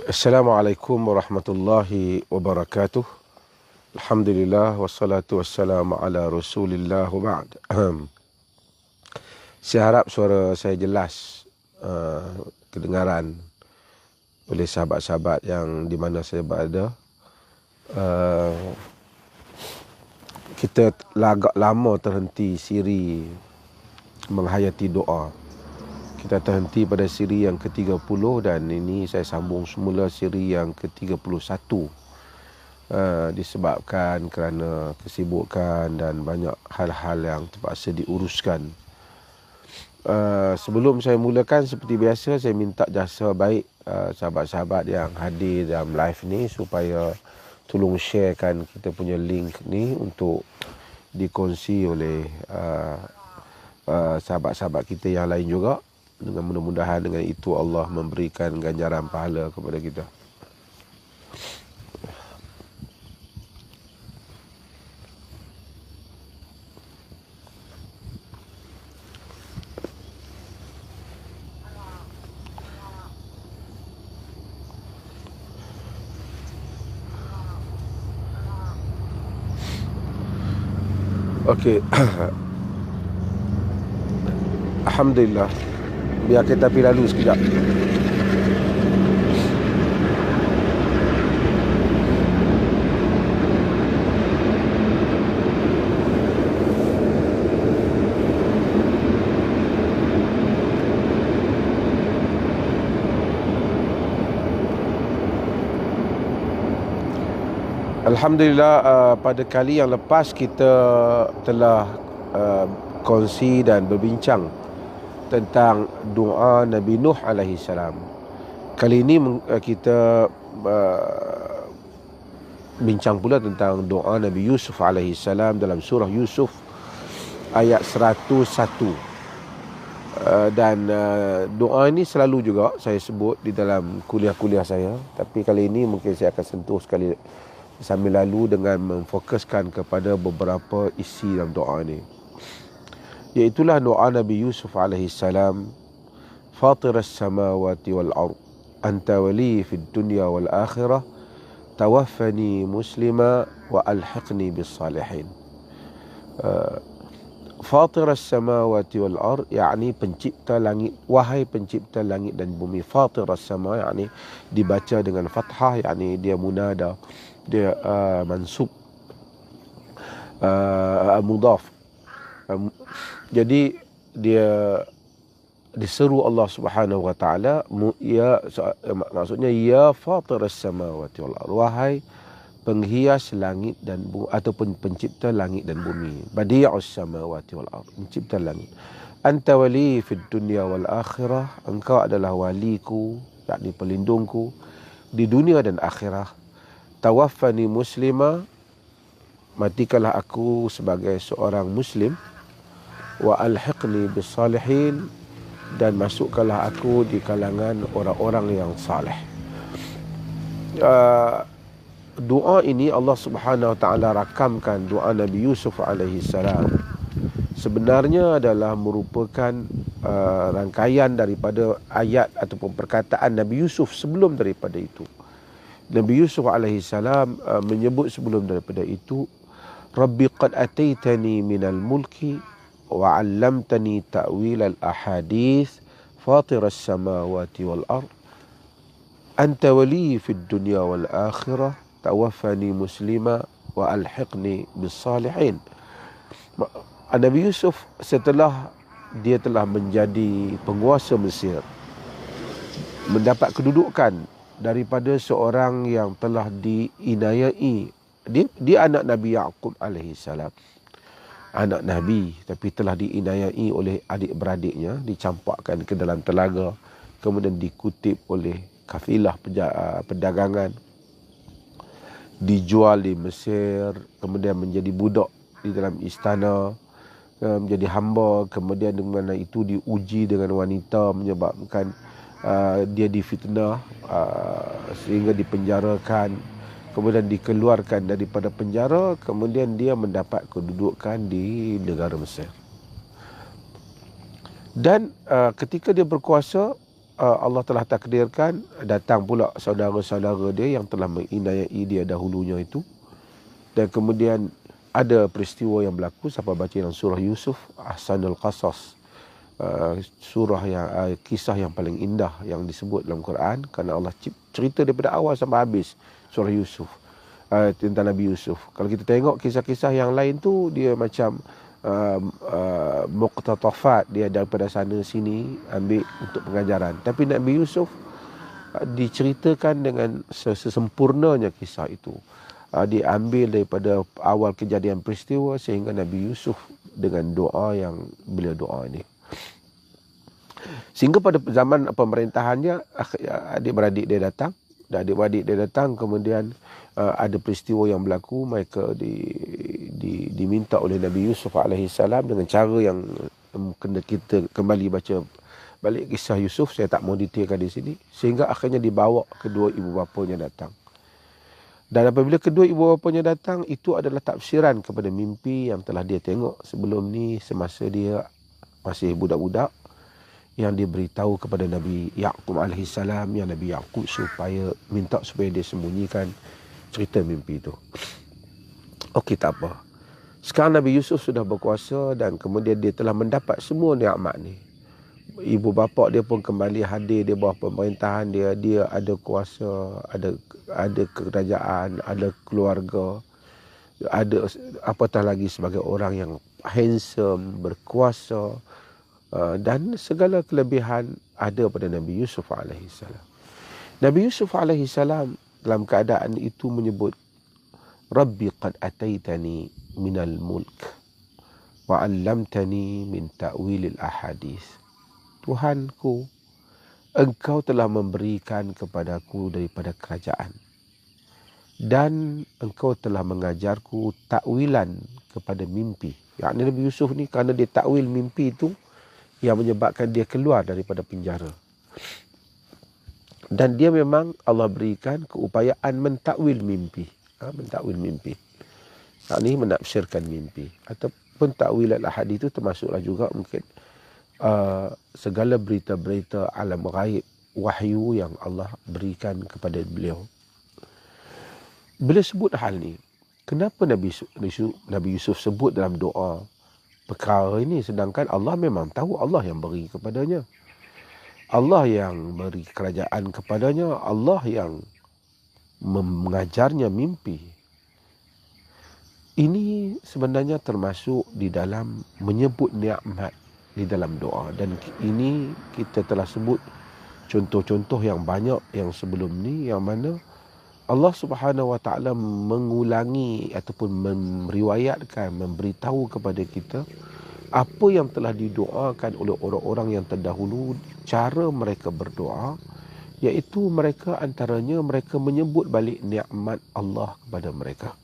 Assalamualaikum warahmatullahi wabarakatuh. Alhamdulillah wassalatu wassalamu ala Rasulillah wa ba'd. Saya harap suara saya jelas kedengaran oleh sahabat-sahabat yang di mana saya berada. Kita agak lama terhenti siri menghayati doa. Kita terhenti pada siri yang ke-30 dan ini saya sambung semula siri yang ke-31 disebabkan kerana kesibukan dan banyak hal-hal yang terpaksa diuruskan. Sebelum saya mulakan, seperti biasa saya minta jasa baik sahabat-sahabat yang hadir dalam live ni supaya tolong sharekan kita punya link ni untuk dikongsi oleh sahabat-sahabat kita yang lain juga. Dengan mudah-mudahan dengan itu Allah memberikan ganjaran pahala kepada kita. Okey. Alhamdulillah. Biar kita pergi lalu sekejap. Alhamdulillah, pada kali yang lepas kita telah kongsi dan berbincang tentang doa Nabi Nuh alaihi salam. Kali ini kita bincang pula tentang doa Nabi Yusuf alaihi salam dalam surah Yusuf ayat 101. Dan doa ini selalu juga saya sebut di dalam kuliah-kuliah saya, tapi kali ini mungkin saya akan sentuh sekali sambil lalu dengan memfokuskan kepada beberapa isi dalam doa ini. Iaitulah doa Nabi Yusuf alaihi salam, Fatiras samawati wal ard, anta wali fid dunya wal akhirah, tawaffani muslima wa alhiqni bis salihin. Fatiras samawati wal ard, yakni pencipta langit, wahai pencipta langit dan bumi. Fatiras sama, yakni dibaca dengan fathah, yakni dia munada, dia mansub, mudaf. Jadi dia diseru Allah Subhanahu wa taala, ya, maksudnya ya Fatiras samawati wal ard, wahai penghias langit dan bumi ataupun pencipta langit dan bumi. Badi'us samawati wal ard, pencipta langit. Anta wali fid dunya wal akhirah, engkau adalah waliku, yakni pelindungku di dunia dan akhirah. Tawaffani muslima, matikanlah aku sebagai seorang muslim. Wa alhiqni bis salihin, dan masukkanlah aku di kalangan orang-orang yang saleh. Doa ini Allah Subhanahu wa taala rakamkan doa Nabi Yusuf alaihi salam. Sebenarnya adalah merupakan rangkaian daripada ayat ataupun perkataan Nabi Yusuf sebelum daripada itu. Nabi Yusuf alaihi salam menyebut sebelum daripada itu, Rabbi qad ataitani minal mulki wa 'allamtani ta'wil al-ahadits fatiras samawati wal ard anta wali fid dunya wal akhirah tawaffani muslima wa alhiqni bis salihin. Nabi Yusuf setelah dia telah menjadi penguasa Mesir, mendapat kedudukan daripada seorang yang telah diinayai. Dia anak Nabi Yaqub alaihi salam, anak Nabi, tapi telah diinayai oleh adik-beradiknya, dicampakkan ke dalam telaga, kemudian dikutip oleh kafilah perdagangan, dijual di Mesir, kemudian menjadi budak di dalam istana, menjadi hamba, kemudian dengan itu diuji dengan wanita menyebabkan dia difitnah sehingga dipenjarakan, kemudian dikeluarkan daripada penjara, kemudian dia mendapat kedudukan di negara Mesir. Dan ketika dia berkuasa, Allah telah takdirkan datang pula saudara-saudara dia yang telah menginayai dia dahulunya itu. Dan kemudian ada peristiwa yang berlaku, siapa baca dalam surah Yusuf, Ahsanul Qasas, surah yang kisah yang paling indah yang disebut dalam Quran, kerana Allah cerita daripada awal sampai habis surah Yusuf, tentang Nabi Yusuf. Kalau kita tengok kisah-kisah yang lain tu, dia macam muqtatafat, dia daripada sana sini ambil untuk pengajaran. Tapi Nabi Yusuf diceritakan dengan sesempurnanya kisah itu. Diambil daripada awal kejadian peristiwa sehingga Nabi Yusuf dengan doa yang beliau doa ini. Sehingga pada zaman pemerintahannya, adik-beradik dia datang. Dan adik-beradik dia datang, kemudian ada peristiwa yang berlaku. Mereka diminta oleh Nabi Yusuf AS dengan cara yang kena kita kembali baca balik kisah Yusuf. Saya tak mau detailkan di sini. Sehingga akhirnya dibawa kedua ibu bapanya datang. Dan apabila kedua ibu bapanya datang, itu adalah tafsiran kepada mimpi yang telah dia tengok sebelum ni semasa dia masih budak-budak, yang diberitahu kepada Nabi Yaqub AS, yang Nabi Yaqub minta supaya dia sembunyikan cerita mimpi itu. Okey, tak apa. Sekarang Nabi Yusuf sudah berkuasa dan kemudian dia telah mendapat semua nikmat ni. Ibu bapa dia pun kembali hadir di bawah pemerintahan dia. Dia ada kuasa, ada kerajaan, ada keluarga, ada apatah lagi sebagai orang yang handsome, berkuasa, dan segala kelebihan ada pada Nabi Yusuf AS. Nabi Yusuf AS dalam keadaan itu menyebut, Rabbi qad ataitani minal mulk wa 'allamtani min ta'wilil ahadith. Tuhanku, Engkau telah memberikan kepadaku daripada kerajaan dan Engkau telah mengajarku takwilan kepada mimpi. Yakni Nabi Yusuf ni, kerana dia takwil mimpi itu yang menyebabkan dia keluar daripada penjara. Dan dia memang Allah berikan keupayaan mentakwil mimpi. Mentakwil mimpi. Yakni menafsirkan mimpi. Ataupun takwil al-ahadith itu termasuklah juga mungkin segala berita-berita alam ghaib, wahyu yang Allah berikan kepada beliau. Bila sebut hal ni, kenapa Nabi Yusuf sebut dalam doa perkara ini, sedangkan Allah memang tahu, Allah yang beri kepadanya, Allah yang beri kerajaan kepadanya, Allah yang mengajarnya mimpi. Ini sebenarnya termasuk di dalam menyebut nikmat di dalam doa. Dan ini kita telah sebut contoh-contoh yang banyak yang sebelum ni, yang mana Allah Subhanahu Wa Taala mengulangi ataupun meriwayatkan, memberitahu kepada kita apa yang telah didoakan oleh orang-orang yang terdahulu, cara mereka berdoa, iaitu mereka antaranya mereka menyebut balik nikmat Allah kepada mereka.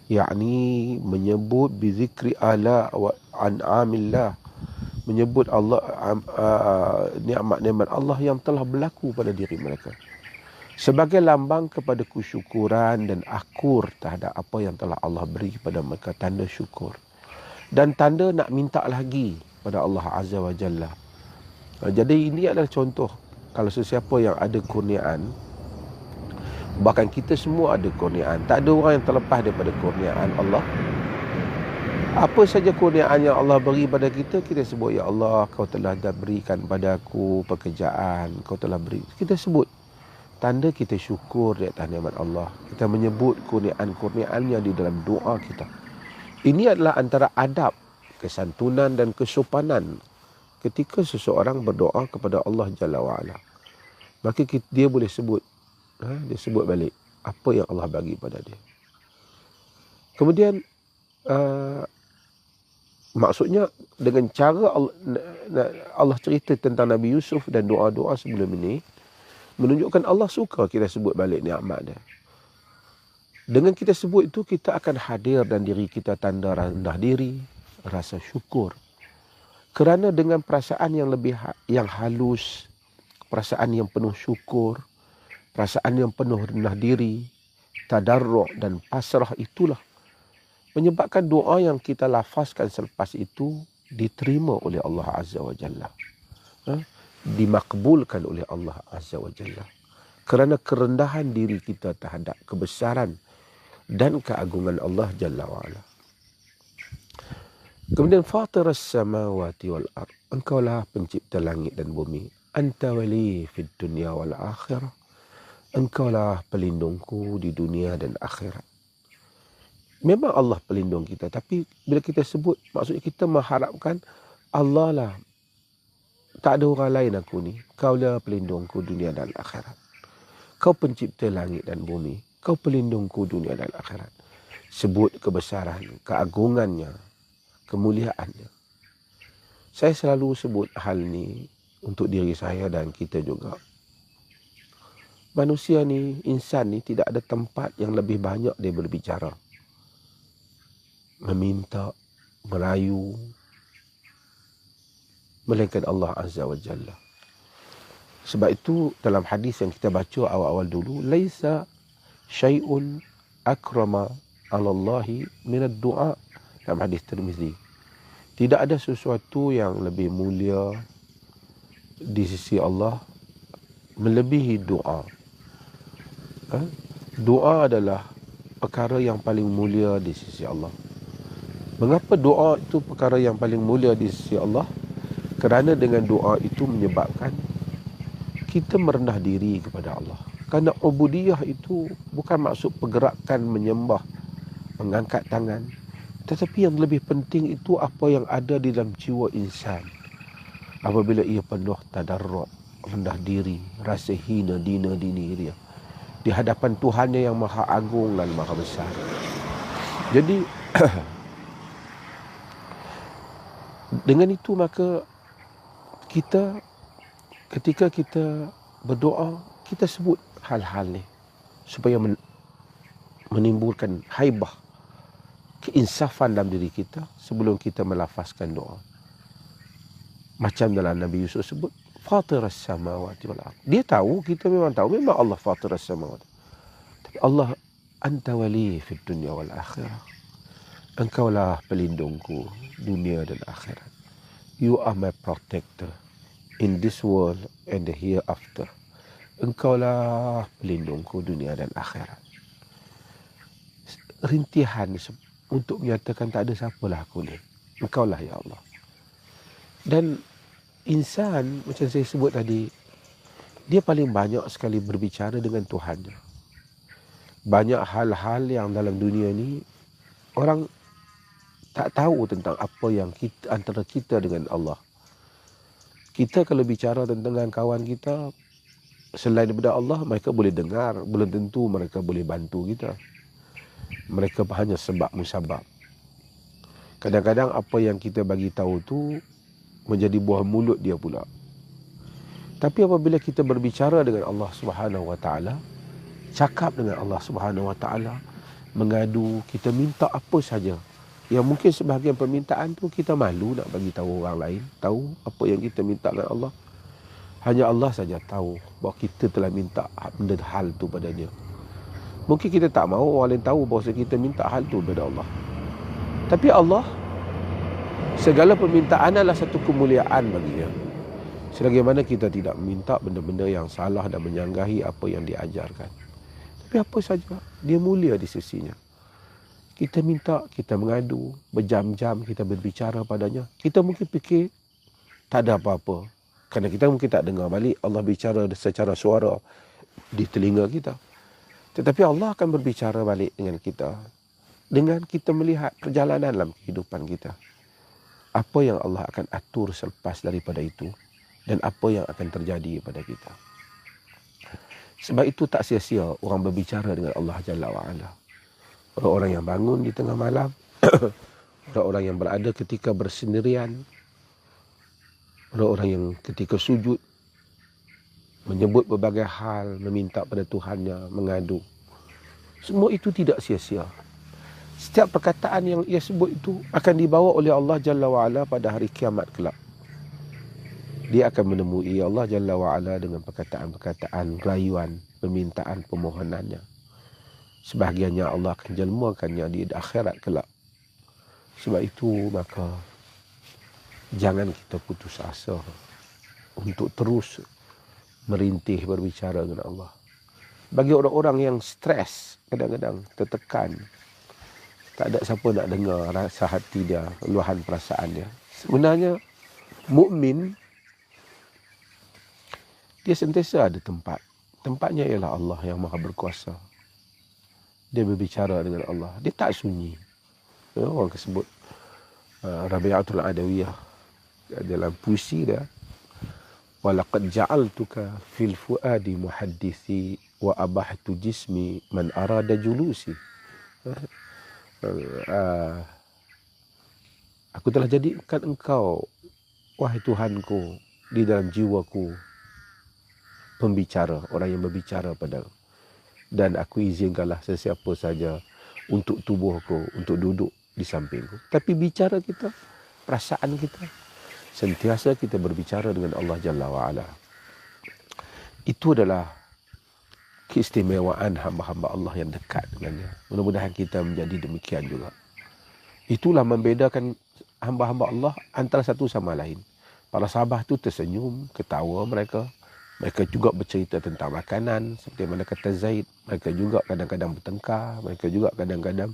Yakni menyebut bizikri ala wa an'amillah, menyebut Allah nikmat-nikmat Allah yang telah berlaku pada diri mereka sebagai lambang kepada kesyukuran dan akur terhadap apa yang telah Allah beri kepada mereka, tanda syukur dan tanda nak minta lagi pada Allah Azza wa Jalla. Jadi ini adalah contoh kalau sesiapa yang ada kurniaan, bahkan kita semua ada kurniaan, tak ada orang yang terlepas daripada kurniaan Allah. Apa saja kurniaan yang Allah beri pada kita, kita sebut, Ya Allah, Kau telah berikan pada aku pekerjaan, Kau telah beri. Kita sebut. Tanda kita syukur di atas nikmat Allah. Kita menyebut kurniaan-kurniaannya di dalam doa kita. Ini adalah antara adab, kesantunan dan kesopanan ketika seseorang berdoa kepada Allah Jalla wa'ala. Maka dia boleh sebut, dia sebut balik apa yang Allah bagi pada dia. Kemudian, maksudnya dengan cara Allah cerita tentang Nabi Yusuf dan doa-doa sebelum ini, menunjukkan Allah suka kita sebut balik nikmat dia. Dengan kita sebut itu, kita akan hadir dan diri kita tanda rendah diri, rasa syukur. Kerana dengan perasaan yang lebih yang halus, perasaan yang penuh syukur, perasaan yang penuh rendah diri, tadarru' dan pasrah, itulah menyebabkan doa yang kita lafazkan selepas itu diterima oleh Allah Azza wa Jalla. dimakbulkan oleh Allah Azza wa Jalla. Kerana kerendahan diri kita terhadap kebesaran dan keagungan Allah Jalla wa Ala. Kemudian fatiras samawati wal ard. Engkaulah pencipta langit dan bumi. Anta wali fid dunya wal akhirah. Engkaulah pelindungku di dunia dan akhirat. Memang Allah pelindung kita, tapi bila kita sebut, maksudnya kita mengharapkan Allah lah. Tak ada orang lain aku ni. Kaulah pelindungku dunia dan akhirat. Kau pencipta langit dan bumi. Kau pelindungku dunia dan akhirat. Sebut kebesaran, keagungannya, kemuliaannya. Saya selalu sebut hal ni untuk diri saya dan kita juga. Manusia ni, insan ni tidak ada tempat yang lebih banyak dia berbicara. Meminta, merayu. Melainkan Allah Azza wa Jalla. Sebab itu dalam hadis yang kita baca awal-awal dulu, laisa syai'un akrama 'ala Allahi minad du'a, dalam hadis Tirmizi. Tidak ada sesuatu yang lebih mulia di sisi Allah melebihi doa. Doa adalah perkara yang paling mulia di sisi Allah. Mengapa doa itu perkara yang paling mulia di sisi Allah? Kerana dengan doa itu menyebabkan kita merendah diri kepada Allah. Kerana ubudiyah itu bukan maksud pergerakan menyembah, mengangkat tangan. Tetapi yang lebih penting itu apa yang ada di dalam jiwa insan. Apabila ia penuh tadarruk, rendah diri, rasa hina, dina diri dia. Di hadapan Tuhannya yang maha agung dan maha besar. Jadi, dengan itu maka kita, ketika kita berdoa, kita sebut hal-hal ni supaya menimbulkan haibah, keinsafan dalam diri kita sebelum kita melafazkan doa. Macam dalam Nabi Yusuf sebut, fatiras samawati wal ard. Dia tahu, kita memang tahu, memang Allah fatiras samawati. Tapi Allah, anta wali fid dunya wal akhirah. Engkaulah pelindungku dunia dan akhirat. You are my protector in this world and the hereafter. Engkaulah pelindungku dunia dan akhirat. Rintihan untuk menyatakan tak ada siapalah aku ni. Engkaulah ya Allah. Dan insan, macam saya sebut tadi, dia paling banyak sekali berbicara dengan Tuhannya. Banyak hal-hal yang dalam dunia ni orang tak tahu tentang apa yang kita, antara kita dengan Allah. Kita kalau bicara tentang kawan kita, selain daripada Allah, mereka boleh dengar. Belum tentu mereka boleh bantu kita. Mereka hanya sebab musabab. Kadang-kadang apa yang kita bagi tahu tu menjadi buah mulut dia pula. Tapi apabila kita berbicara dengan Allah Subhanahu Wa Taala, cakap dengan Allah Subhanahu Wa Taala, mengadu, kita minta apa saja. Yang mungkin sebahagian permintaan tu kita malu nak bagi tahu orang lain, tahu apa yang kita minta dengan Allah. Hanya Allah saja tahu bahawa kita telah minta benda hal tu padanya. Mungkin kita tak mahu orang lain tahu bahawa kita minta hal tu kepada Allah. Tapi Allah, segala permintaan adalah satu kemuliaan baginya. Selagi mana kita tidak minta benda-benda yang salah dan menyanggahi apa yang diajarkan. Tapi apa saja, dia mulia di sisinya. Kita minta, kita mengadu, berjam-jam kita berbicara padanya. Kita mungkin fikir tak ada apa-apa. Kerana kita mungkin tak dengar balik Allah bicara secara suara di telinga kita. Tetapi Allah akan berbicara balik dengan kita. Dengan kita melihat perjalanan dalam kehidupan kita. Apa yang Allah akan atur selepas daripada itu. Dan apa yang akan terjadi pada kita. Sebab itu tak sia-sia orang berbicara dengan Allah Jalla wa'ala. Orang-orang yang bangun di tengah malam. Orang-orang yang berada ketika bersendirian. Orang-orang yang ketika sujud. Menyebut berbagai hal. Meminta pada Tuhannya. Mengadu. Semua itu tidak sia-sia. Setiap perkataan yang ia sebut itu akan dibawa oleh Allah Jalla wa'ala pada hari kiamat kelak. Dia akan menemui Allah Jalla wa'ala dengan perkataan-perkataan rayuan, permintaan, permohonannya. Sebahagiannya Allah akan jelmakannya di akhirat kelak. Sebab itu maka jangan kita putus asa. untuk terus merintih berbicara dengan Allah. Bagi orang-orang yang stres, kadang-kadang tertekan, tak ada siapa nak dengar rasa hati dia, luahan perasaan dia. Sebenarnya mukmin dia sentiasa ada tempat. Tempatnya ialah Allah yang Maha Berkuasa. Dia berbicara dengan Allah. Dia tak sunyi. Orang sebut Rabi'atul Adawiyah dalam puisi dia, walaqad ja'altuka fil fuadi muhaddisi wa abahtu jismi man arada julusi. Aku telah jadikan engkau, wahai Tuhanku, di dalam jiwaku pembicara, orang yang berbicara padaku. Dan aku izinkanlah sesiapa saja untuk tubuhku, untuk duduk di sampingku. Tapi bicara kita, perasaan kita, sentiasa kita berbicara dengan Allah Jalla wa'ala. Itu adalah keistimewaan hamba-hamba Allah yang dekat dengannya. Mudah-mudahan kita menjadi demikian juga. Itulah membedakan hamba-hamba Allah antara satu sama lain. Para sahabat itu tersenyum, ketawa mereka. Mereka juga bercerita tentang makanan, seperti mana kata Zaid. Mereka juga kadang-kadang bertengkar, mereka juga kadang-kadang.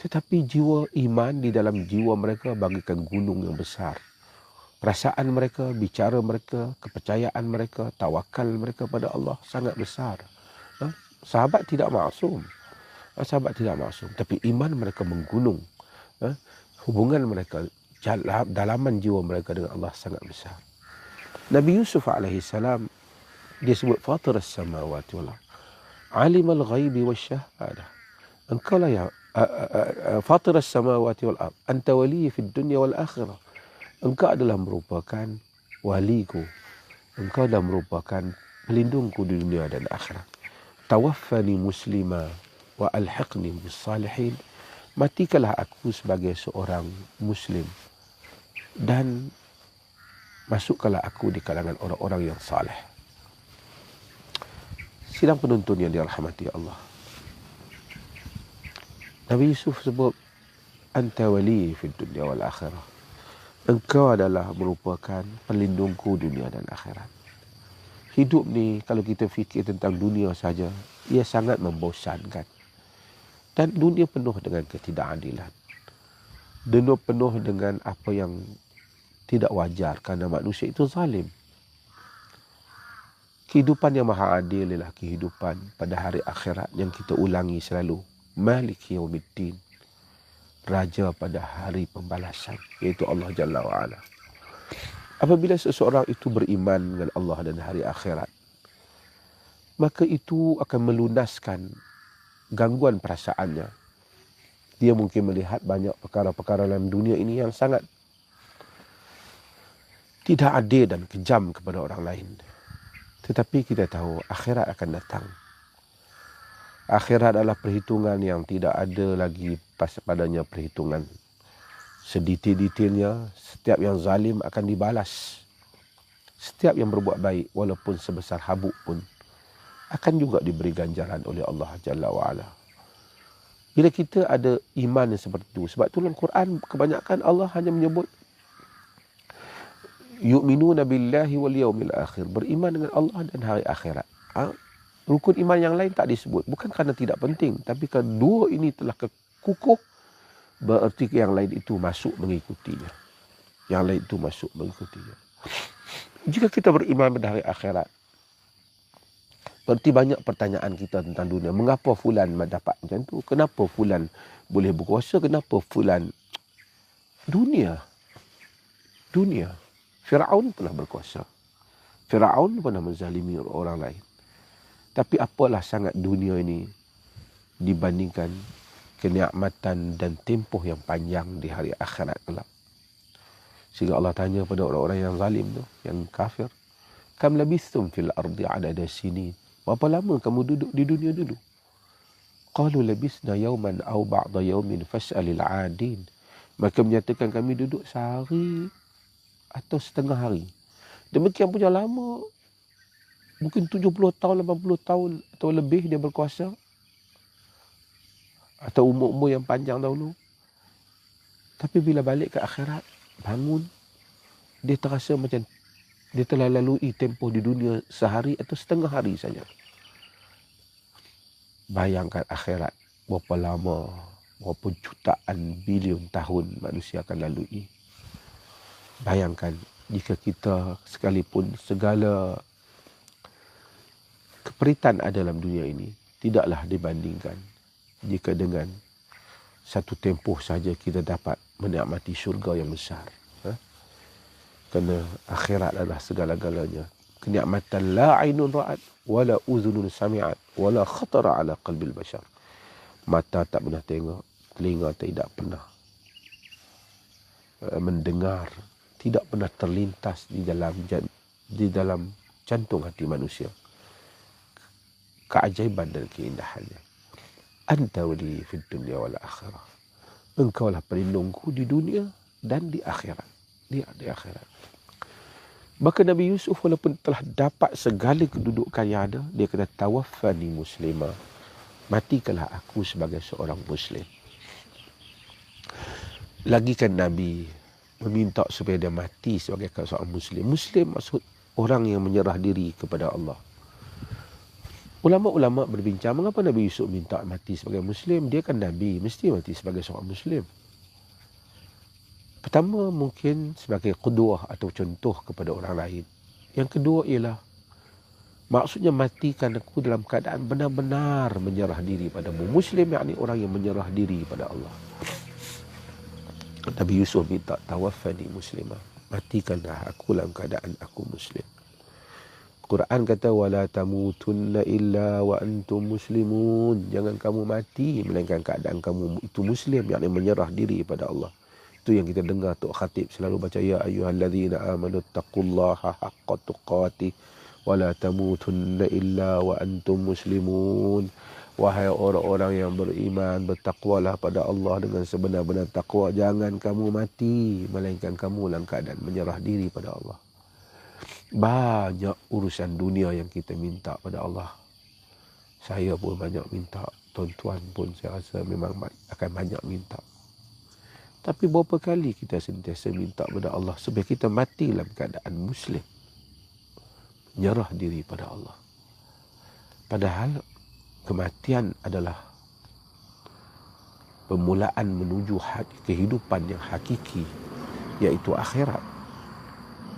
Tetapi jiwa iman di dalam jiwa mereka bagaikan gunung yang besar. Perasaan mereka, bicara mereka, kepercayaan mereka, tawakal mereka pada Allah sangat besar. Sahabat tidak maksum. Sahabat tidak maksum. Tapi iman mereka menggunung. Hubungan mereka, dalaman jiwa mereka dengan Allah sangat besar. Nabi Yusuf alaihissalam, dia sebut fatir as-samawati wal ardh, alimal ghaibi wasyahadah. Engkau lah ya fatir as-samawati wal ardh, anta wali fid dunya wal akhirah. Engkau adalah merupakan waliku. Engkau adalah merupakan pelindungku di dunia dan akhirat. Tawaffani muslima wa alhiqni bis salihin. Matikanlah aku sebagai seorang muslim dan masukkanlah aku di kalangan orang-orang yang saleh. Sidang penonton yang dirahmati Allah. Nabi Yusuf sebut, anta wali fid dunya wal akhirah. Engkau adalah merupakan pelindungku dunia dan akhirat. Hidup ni kalau kita fikir tentang dunia saja, ia sangat membosankan. Dan dunia penuh dengan ketidakadilan. Dunia penuh dengan apa yang tidak wajar kerana manusia itu zalim. Kehidupan yang maha adil ialah kehidupan pada hari akhirat yang kita ulangi selalu. Maliki yaumiddin. Raja pada hari pembalasan, iaitu Allah Jalla wa'ala. Apabila seseorang itu beriman dengan Allah dan hari akhirat, maka itu akan melunaskan gangguan perasaannya. Dia mungkin melihat banyak perkara-perkara dalam dunia ini yang sangat tidak adil dan kejam kepada orang lain. Tetapi kita tahu akhirat akan datang. Akhirat adalah perhitungan yang tidak ada lagi padanya perhitungan. Sedetail-detailnya, setiap yang zalim akan dibalas. Setiap yang berbuat baik, walaupun sebesar habuk pun, akan juga diberi ganjaran oleh Allah Jalla wa'ala. Bila kita ada iman yang seperti itu, sebab itu dalam Quran kebanyakan Allah hanya menyebut yu'minuna billahi wal yawmil akhir, beriman dengan Allah dan hari akhirat. Rukun iman yang lain tak disebut, bukan kerana tidak penting, tapi kerana dua ini telah kukuh, bererti yang lain itu masuk mengikutinya. Yang lain itu masuk mengikutinya. Jika kita beriman pada hari akhirat, berarti banyak pertanyaan kita tentang dunia. Mengapa fulan dapat macam tu? Kenapa fulan boleh berkuasa? Kenapa fulan? Dunia. Firaun pernah berkuasa. Firaun pernah menzalimi orang lain. Tapi apalah sangat dunia ini dibandingkan kenikmatan dan tempoh yang panjang di hari akhirat kelak. Sehingga Allah tanya pada orang-orang yang zalim tu, yang kafir, kam labithum fil ardi adada sinin. Berapa lama kamu duduk di dunia dulu? Qalu labithna yawman aw ba'da yawmin fas'alil 'adin. Mereka menyatakan kami duduk sehari atau setengah hari. Demikian punya lama. Mungkin 70 tahun, 80 tahun atau lebih dia berkuasa. Atau umur-umur yang panjang dahulu. Tapi bila balik ke akhirat, bangun, dia terasa macam Dia telah lalui tempoh di dunia sehari atau setengah hari saja. Bayangkan akhirat, berapa lama, berapa jutaan bilion tahun manusia akan lalui. Bayangkan jika kita sekalipun segala keperitan ada dalam dunia ini tidaklah dibandingkan jika dengan satu tempoh saja kita dapat menikmati syurga yang besar. Kerana akhirat adalah segala-galanya. Kenikmatan la ainun ra'at, wala uzunun sami'at, wala khatara ala qalbil bashar. Mata tak pernah tengok, telinga tidak pernah mendengar, tidak pernah terlintas di dalam jantung hati manusia. Keajaiban dan keindahannya. Anta wali fid dunya wal akhirah. Engkaulah pelindungku di dunia dan di akhirat. Di akhirat. Maka Nabi Yusuf walaupun telah dapat segala kedudukan yang ada, dia kata tawaffani muslimah. Matikanlah aku sebagai seorang muslim. Lagi kan Nabi meminta supaya dia mati sebagai seorang muslim. Muslim maksud orang yang menyerah diri kepada Allah. Ulama-ulama berbincang, mengapa Nabi Yusuf minta mati sebagai Muslim? Dia kan Nabi, mesti mati sebagai seorang Muslim. Pertama, mungkin sebagai qudwah atau contoh kepada orang lain. Yang kedua ialah, maksudnya matikan aku dalam keadaan benar-benar menyerah diri padamu. Muslim yakni orang yang menyerah diri pada Allah. Nabi Yusuf minta tawaffani muslimah. Matikanlah aku dalam keadaan aku Muslim. Quran kata wala tamutunna illa wa antum muslimun. Jangan kamu mati melainkan keadaan kamu itu muslim, yakni menyerah diri pada Allah. Itu yang kita dengar Tok Khatib selalu baca, ya ayyuhallazina amanu taqullaha haqqa tuqatih wa la tamutunna illa wa antum muslimun. Wahai orang-orang yang beriman, bertakwalah pada Allah dengan sebenar-benar takwa. Jangan kamu mati melainkan kamu dalam keadaan menyerah diri pada Allah. Banyak urusan dunia yang kita minta pada Allah. Saya pun banyak minta. Tuan-tuan pun saya rasa memang akan banyak minta. Tapi berapa kali kita sentiasa minta pada Allah supaya kita mati dalam keadaan Muslim. Nyerah diri pada Allah. Padahal kematian adalah permulaan menuju kehidupan yang hakiki, iaitu akhirat.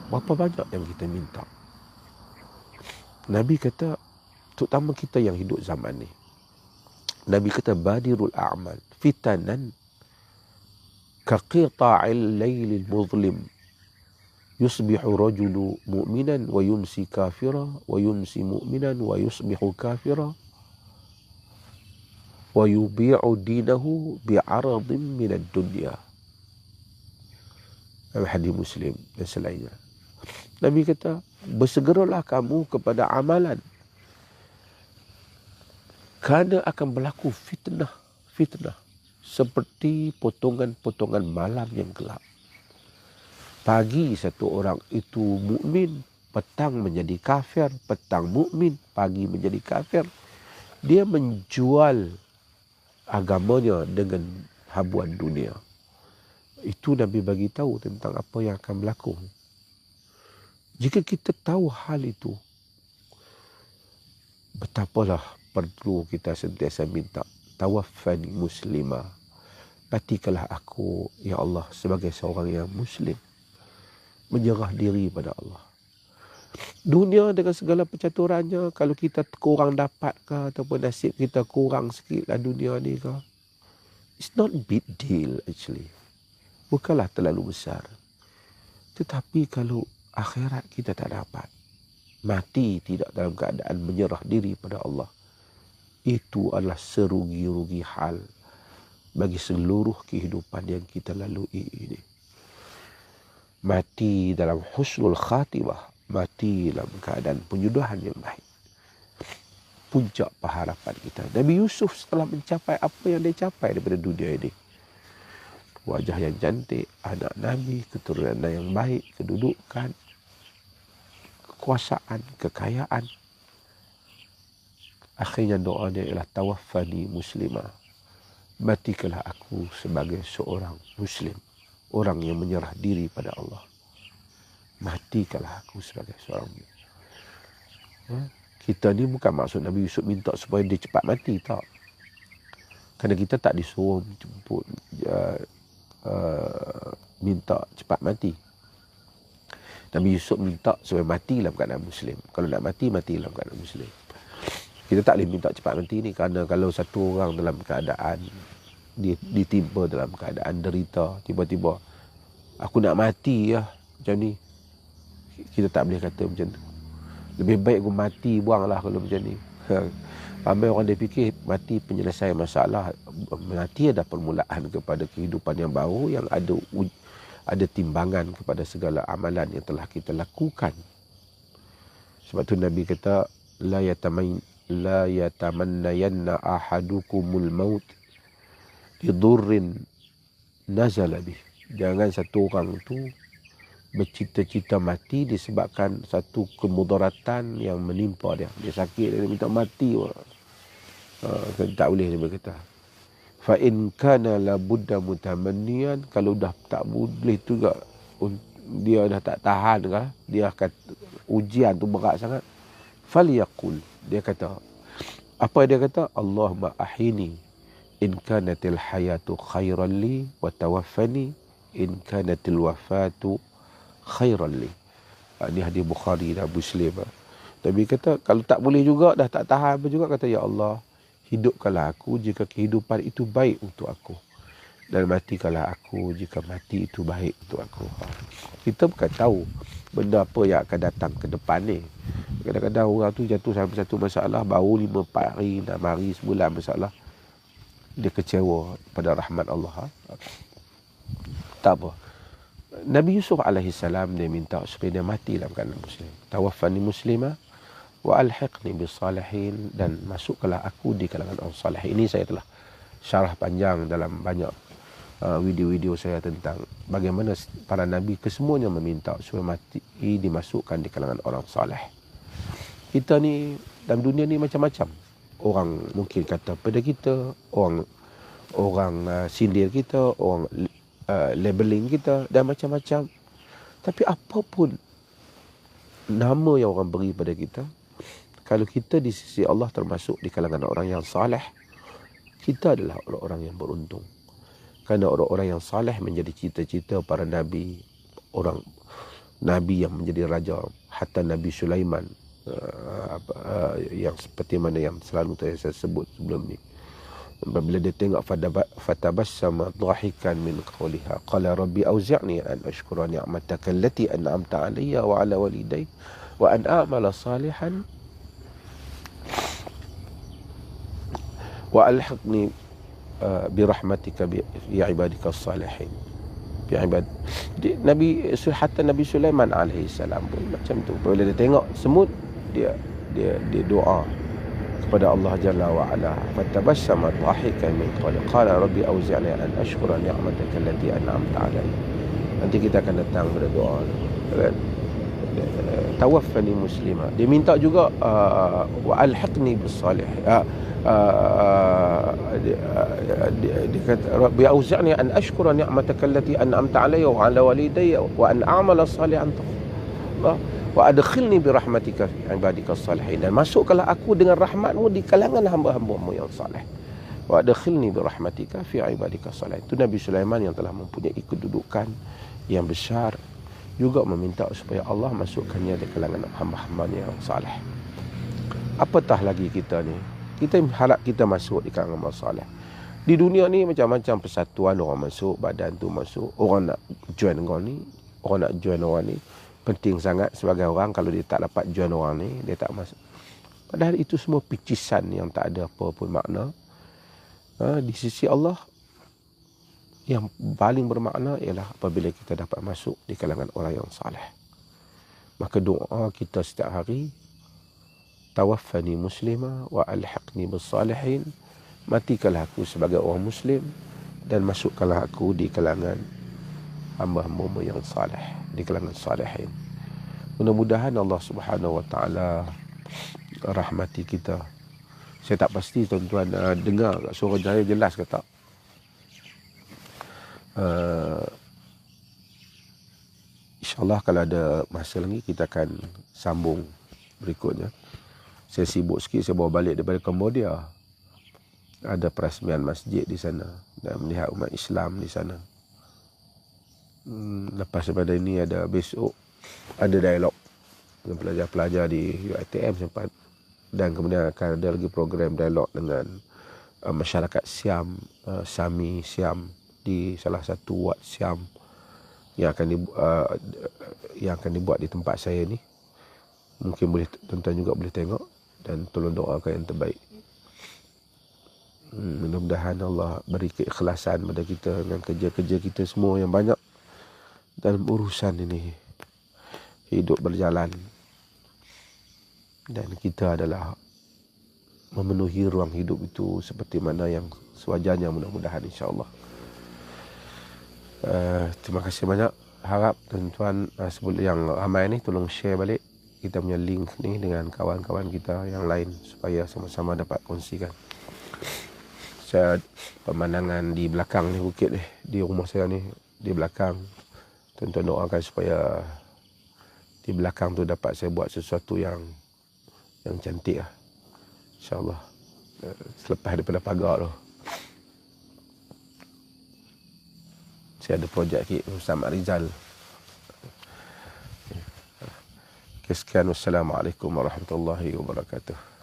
Berapa banyak yang kita minta. Nabi kata, terutama kita yang hidup zaman ni. Nabi kata, badirul a'mal fitanan kaqita'il laylil muzlim. Yusbihu rajulu mu'minan wa yumsi kafira wa yumsi mu'minan wa yusbihu kafira wa yubi'u dinahu bi'aradin minad dunya. Hadis Muslim dan selainnya. Nabi kata, bersegeralah kamu kepada amalan. Kerana akan berlaku fitnah. Seperti potongan-potongan malam yang gelap. Pagi satu orang itu mukmin, petang menjadi kafir, petang mukmin, pagi menjadi kafir. Dia menjual agamanya dengan habuan dunia. Itu Nabi bagi tahu tentang apa yang akan berlaku. Jika kita tahu hal itu, betapalah perlu kita sentiasa minta tawaffani muslimah. Matikanlah aku, ya Allah, sebagai seorang yang Muslim. Menyerah diri pada Allah. Dunia dengan segala percaturannya, kalau kita kurang dapat ke, ataupun nasib kita kurang sikit lah dunia ni ke, it's not big deal actually. Bukanlah terlalu besar. Tetapi kalau akhirat kita tak dapat, mati tidak dalam keadaan menyerah diri pada Allah, itu adalah serugi-rugi hal bagi seluruh kehidupan yang kita lalui ini. Mati dalam husnul khatimah, mati dalam keadaan penyudahan yang baik. Puncak pengharapan kita. Nabi Yusuf setelah mencapai apa yang dia capai daripada dunia ini, wajah yang cantik, anak Nabi, keturunan yang baik, kedudukan, kekuasaan, kekayaan. Akhirnya doanya ialah tawaffani muslimah. Matikanlah aku sebagai seorang Muslim. Orang yang menyerah diri pada Allah. matikanlah aku sebagai seorang Kita ni bukan maksud Nabi Yusuf minta supaya dia cepat mati, tak. Kerana kita tak disuruh jemput minta cepat mati. Nabi Yusuf minta supaya mati dalam keadaan Muslim. Kalau nak mati, mati dalam keadaan Muslim. Kita tak boleh minta cepat mati ni, kerana kalau satu orang dalam keadaan ditimpa dalam keadaan derita, tiba-tiba aku nak mati lah macam ni, kita tak boleh kata macam tu. Lebih baik aku mati, buanglah kalau macam ni. Ramai orang dia fikir mati penyelesaian masalah. Mati ada permulaan kepada kehidupan yang baru, yang ada timbangan kepada segala amalan yang telah kita lakukan. Sebab tu Nabi kata, la yatamannayanna ahadukumul maut lidurrin nazala bih. Jangan satu orang tu bercita-cita mati disebabkan satu kemudaratan yang menimpa dia. Dia sakit, dia minta mati. Tak boleh dia berkata. Fa in kana la budda mutamanniyan, kalau dah tak boleh juga, dia dah tak tahan kah, dia akan ujian tu berat sangat. Falyaqul, dia kata, apa dia kata? Allahumma ahini in kanatil hayatu khairan li wa tawaffani in kanatil wafatu khairan li. Ini hadis Bukhari dan Muslim. Nabi kata, kalau tak boleh juga, dah tak tahan apa juga, kata, ya Allah, hidupkanlah aku jika kehidupan itu baik untuk aku, dan matikanlah aku jika mati itu baik untuk aku. Kita bukan tahu benda apa yang akan datang ke depan ni. Kadang-kadang orang tu jatuh sampai satu masalah, baru 5-4 hari, 6 hari, sebulan masalah, dia kecewa pada rahmat Allah. Tak apa. Nabi Yusuf alaihissalam dia minta supaya dia mati dalam keadaan Muslim. Tawaffani muslimah wa alhiqni bis salihin, dan masukkanlah aku di kalangan orang salih. Ini saya telah syarah panjang dalam banyak video-video saya tentang bagaimana para nabi kesemuanya meminta supaya mati dimasukkan di kalangan orang salih. Kita ni dalam dunia ni macam-macam. Orang mungkin kata pada kita, orang sindir kita, orang labeling kita dan macam-macam. Tapi apapun nama yang orang beri pada kita, kalau kita di sisi Allah termasuk di kalangan orang yang saleh, kita adalah orang-orang yang beruntung. Kerana orang-orang yang saleh menjadi cita-cita para nabi, orang nabi yang menjadi raja, hatta Nabi Sulaiman, yang seperti mana yang selalu saya sebut sebelum ni. Bila dia tengok fatabassama dhahikan min qawliha qala rabbi auzi'ni an ashkura ni'mataka allati an'amta 'alayya wa 'ala walidayya wa an a'mala salihan wa alhiqni bi rahmatika bi ibadika as-salihin. Nabi Sulaiman alaihi salam pun macam tu. Bila dia tengok semut, dia doa kepada Allah Jalla wa Ala. Fatabassama dhahikan min qawli qala rabbi auzi'ni an ashkura ni'mataka allati an'amta 'alayya. Nanti kita akan datang pada doa kan. Tawaffani muslimah. Dia minta juga wa alhiqni bis salih. Dia kata rabbi auzi'ni an ashkura ni'mataka allati an'amta 'alayya wa 'ala walidayya wa an a'mala salihan wa adkhilni bi rahmatika fi ibadika as-salihin, dan masukkanlah aku dengan rahmatmu di kalangan hamba-hambamu yang saleh. Wa adkhilni bi rahmatika fi ibadika as-salihin. Itu Nabi Sulaiman yang telah mempunyai kedudukan yang besar, juga meminta supaya Allah masukkannya di kalangan hamba-hambanya yang saleh. Apatah lagi kita ni, kita harap kita masuk di kalangan orang saleh. Di dunia ni macam-macam persatuan, orang masuk, badan tu masuk, orang nak join orang ni, orang nak join orang ni. Penting sangat sebagai orang, kalau dia tak dapat join orang ni, dia tak masuk. Padahal itu semua picisan yang tak ada apa pun makna. Di sisi Allah, yang paling bermakna ialah apabila kita dapat masuk di kalangan orang yang saleh. Maka doa kita setiap hari, tawaffani muslimah wa alhiqni bis salihin, matikanlah aku sebagai orang Muslim dan masukkanlah aku di kalangan hamba-hamba yang saleh, di kalangan salihin. Mudah-mudahan Allah Subhanahu wa taala rahmati kita. Saya tak pasti tuan-tuan dengar suara saya jelas ke tak. InsyaAllah kalau ada masa lagi kita akan sambung berikutnya. Saya sibuk sikit, saya bawa balik daripada Cambodia. Ada perasmian masjid di sana dan melihat umat Islam di sana. Lepas daripada ini ada besok ada dialog dengan pelajar-pelajar di UiTM sempat, dan kemudian akan ada lagi program dialog dengan masyarakat Siam, Sami Siam di salah satu wad Siam yang akan dibuat di tempat saya ni. Mungkin boleh tuan-tuan juga boleh tengok dan tolong doakan yang terbaik. Mudah-mudahan Allah beri keikhlasan pada kita dengan kerja-kerja kita semua yang banyak dalam urusan ini. Hidup berjalan dan kita adalah memenuhi ruang hidup itu seperti mana yang sewajarnya, mudah-mudahan insya-Allah. Terima kasih banyak. Harap tuan-tuan sebelum yang ramai ni tolong share balik kita punya link ni dengan kawan-kawan kita yang lain supaya sama-sama dapat kongsikan. Saya pemandangan di belakang ni bukit ni, di rumah saya ni di belakang. Tuan-tuan doakan supaya di belakang tu dapat saya buat sesuatu yang cantik lah. InsyaAllah. Selepas daripada pagar tu. Saya ada projek sikit Ustaz Mak Rizal. Sekian, wassalamualaikum warahmatullahi wabarakatuh.